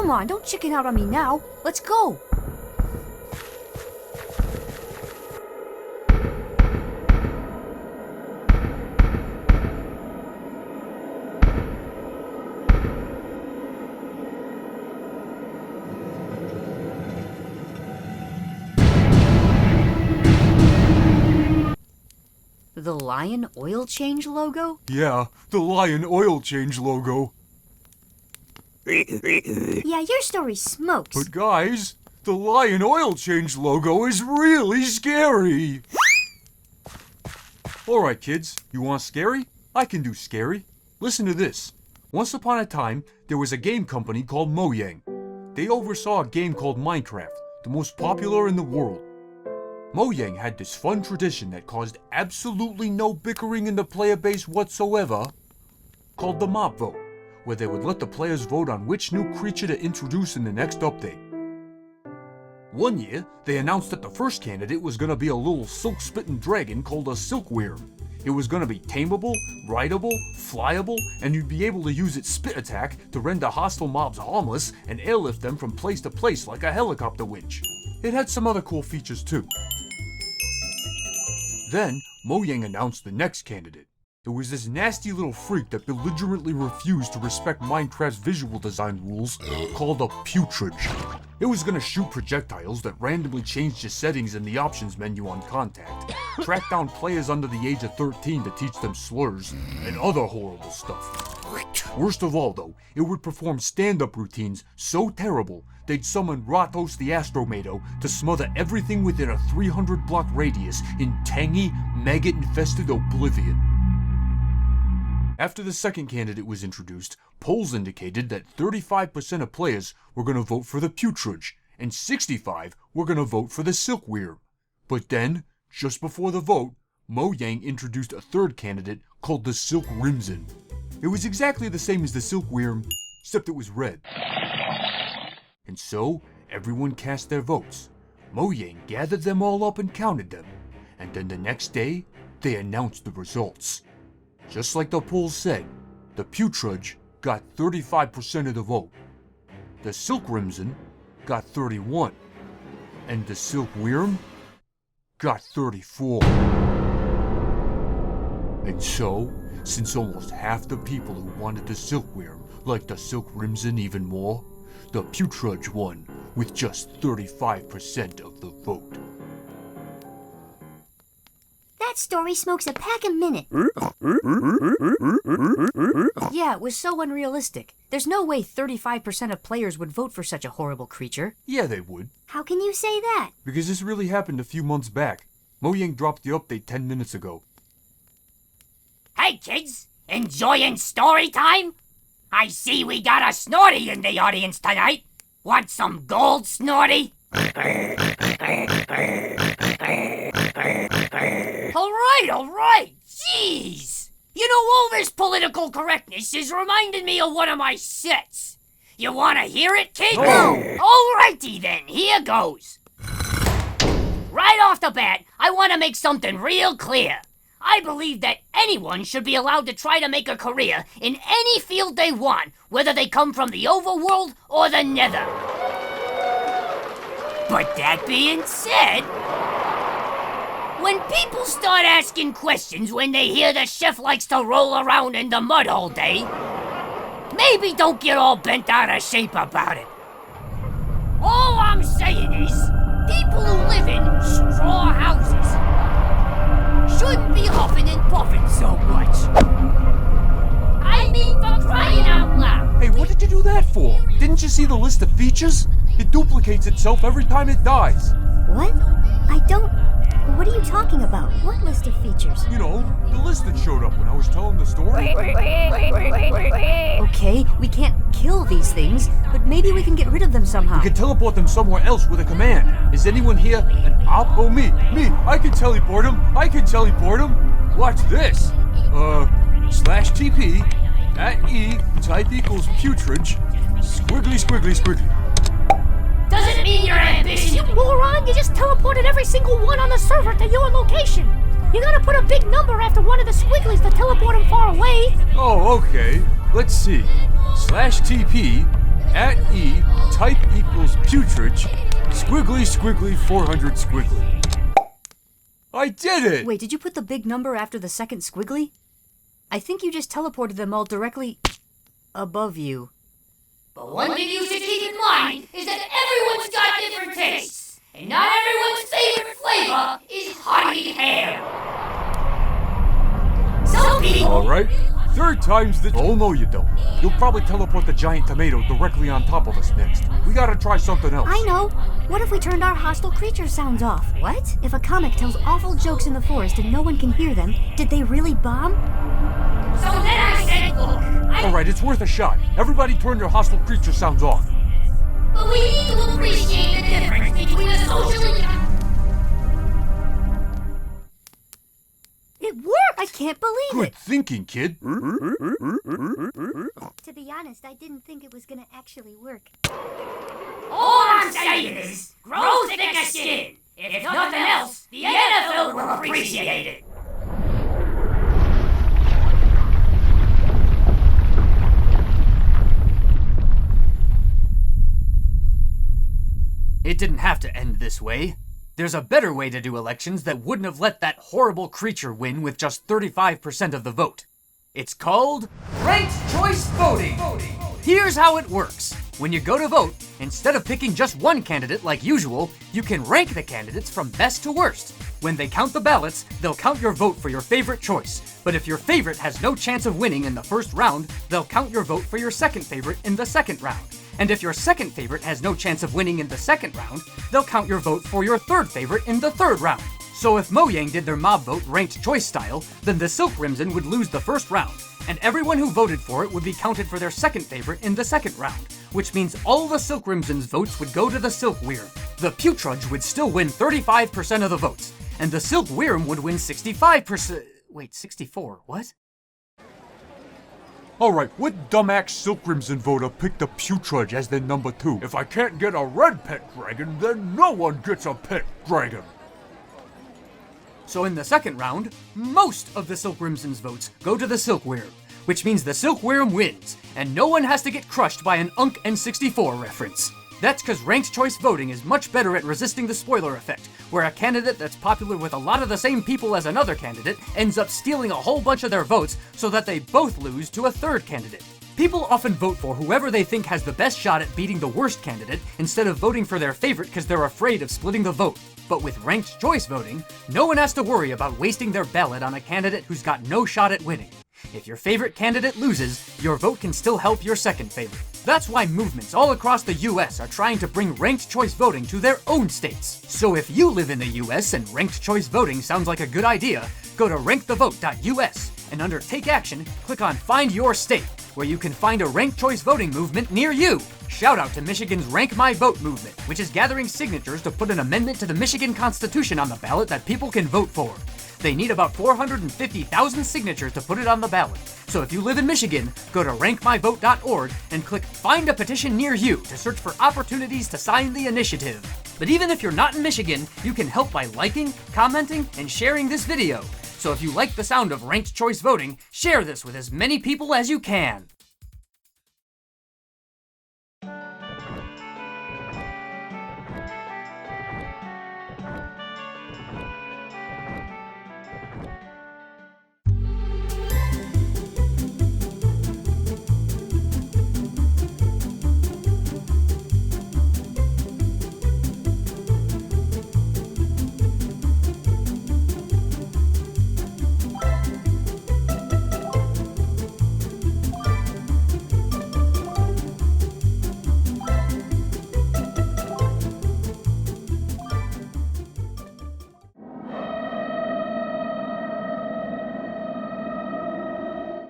Come on, don't chicken out on me now. Let's go. The Lion Oil Change logo? Yeah, the Lion Oil Change logo. Yeah, your story smokes. But guys, the Lion Oil Change logo is really scary. Alright kids, you want scary? I can do scary. Listen to this. Once upon a time, there was a game company called Mojang. They oversaw a game called Minecraft, the most popular in the world. Mojang had this fun tradition that caused absolutely no bickering in the player base whatsoever, called the mob vote, where they would let the players vote on which new creature to introduce in the next update. One year, they announced that the first candidate was going to be a little silk-spitting dragon called a silkworm. It was going to be tameable, rideable, flyable, and you'd be able to use its spit attack to render hostile mobs harmless and airlift them from place to place like a helicopter winch. It had some other cool features too. Then, Mojang announced the next candidate. It was this nasty little freak that belligerently refused to respect Minecraft's visual design rules, called a Putrid. It was gonna shoot projectiles that randomly changed the settings in the options menu on contact, track down players under the age of 13 to teach them slurs, and other horrible stuff. Worst of all though, it would perform stand-up routines so terrible, they'd summon Ratos the Astromato to smother everything within a 300-block radius in tangy, maggot-infested oblivion. After the second candidate was introduced, polls indicated that 35% of players were going to vote for the Putrid, and 65% were going to vote for the Silkworm. But then, just before the vote, Mojang introduced a third candidate called the Silk Rimson. It was exactly the same as the Silkworm, except it was red. And so, everyone cast their votes. Mojang gathered them all up and counted them. And then the next day, they announced the results. Just like the polls said, the Putrid got 35% of the vote. The Silk Rimson got 31%. And the Silkworm got 34%. And so, since almost half the people who wanted the Silkworm liked the Silk Rimson even more, the Putrid won with just 35% of the vote. That story smokes a pack a minute. Yeah, it was so unrealistic. There's no way 35% of players would vote for such a horrible creature. Yeah, they would. How can you say that? Because this really happened a few months back. Mojang dropped the update 10 minutes ago. Hey kids, enjoying story time? I see we got a Snorty in the audience tonight. Want some gold, Snorty? Alright, jeez! You know, all this political correctness is reminding me of one of my sets. You wanna hear it, kid? No! Alrighty then, here goes. Right off the bat, I wanna make something real clear. I believe that anyone should be allowed to try to make a career in any field they want, whether they come from the overworld or the nether. But that being said, when people start asking questions when they hear the chef likes to roll around in the mud all day, maybe don't get all bent out of shape about it. All I'm saying is, people who live in straw houses shouldn't be huffing and puffing so much. I mean, for crying out loud. Hey, what did you do that for? Didn't you see the list of features? It duplicates itself every time it dies. What? I don't... What are you talking about? What list of features? You know, the list that showed up when I was telling the story. Okay, we can't kill these things, but maybe we can get rid of them somehow. We can teleport them somewhere else with a command. Is anyone here an op? Oh, me. I can teleport them. Watch this. /TP @E type equals Putrid squiggly. Doesn't mean you're ambitious. You moron! You just teleported every single one on the server to your location. You gotta put a big number after one of the squigglies to teleport them far away. Oh, okay. Let's see. /TP @E, type equals putrid, squiggly squiggly 400 squiggly. I did it! Wait, did you put the big number after the second squiggly? I think you just teleported them all directly above you. But one thing you should keep in mind is that everyone's got different tastes, and not everyone's favorite flavor is honey ham. Some people... Alright, third time's the... Oh no you don't. You'll probably teleport the giant tomato directly on top of us next. We gotta try something else. I know! What if we turned our hostile creature sounds off? What? If a comic tells awful jokes in the forest and no one can hear them, did they really bomb? So then I said, look, Alright, it's worth a shot. Everybody turn their hostile creature sounds off. but we need to appreciate the difference between a socially... It worked! I can't believe Good it! thinking, kid. To be honest, I didn't think it was gonna actually work. All I'm saying is, grow thicker skin. If nothing else, the NFL will appreciate it. It didn't have to end this way. There's a better way to do elections that wouldn't have let that horrible creature win with just 35% of the vote. It's called ranked choice voting. Here's how it works. When you go to vote, instead of picking just one candidate like usual, you can rank the candidates from best to worst. When they count the ballots, they'll count your vote for your favorite choice. But if your favorite has no chance of winning in the first round, they'll count your vote for your second favorite in the second round. And if your second favorite has no chance of winning in the second round, they'll count your vote for your third favorite in the third round. So if Mojang did their mob vote ranked choice style, then the Silk Rimson would lose the first round, and everyone who voted for it would be counted for their second favorite in the second round, which means all the Silk Rimson's votes would go to the Silk Wyrm. The Putridge would still win 35% of the votes, and the Silk Wyrm would win 65%. Wait, 64? What? Alright, what dumbass Silk Rimson voter picked the Putridge as their number 2? If I can't get a red pet dragon, then no one gets a pet dragon. So in the second round, most of the Silk Rimson's votes go to the Silk Wyrm, which means the Silk Wyrm wins, and no one has to get crushed by an Unk N64 reference. That's because ranked choice voting is much better at resisting the spoiler effect, where a candidate that's popular with a lot of the same people as another candidate ends up stealing a whole bunch of their votes so that they both lose to a third candidate. People often vote for whoever they think has the best shot at beating the worst candidate instead of voting for their favorite because they're afraid of splitting the vote. But with ranked choice voting, no one has to worry about wasting their ballot on a candidate who's got no shot at winning. If your favorite candidate loses, your vote can still help your second favorite. That's why movements all across the US are trying to bring ranked choice voting to their own states. So if you live in the US and ranked choice voting sounds like a good idea, go to rankthevote.us and under Take Action, click on Find Your State, where you can find a ranked choice voting movement near you. Shout out to Michigan's Rank My Vote movement, which is gathering signatures to put an amendment to the Michigan Constitution on the ballot that people can vote for. They need about 450,000 signatures to put it on the ballot. So if you live in Michigan, go to rankmyvote.org and click Find a Petition Near You to search for opportunities to sign the initiative. But even if you're not in Michigan, you can help by liking, commenting, and sharing this video. So if you like the sound of ranked choice voting, share this with as many people as you can.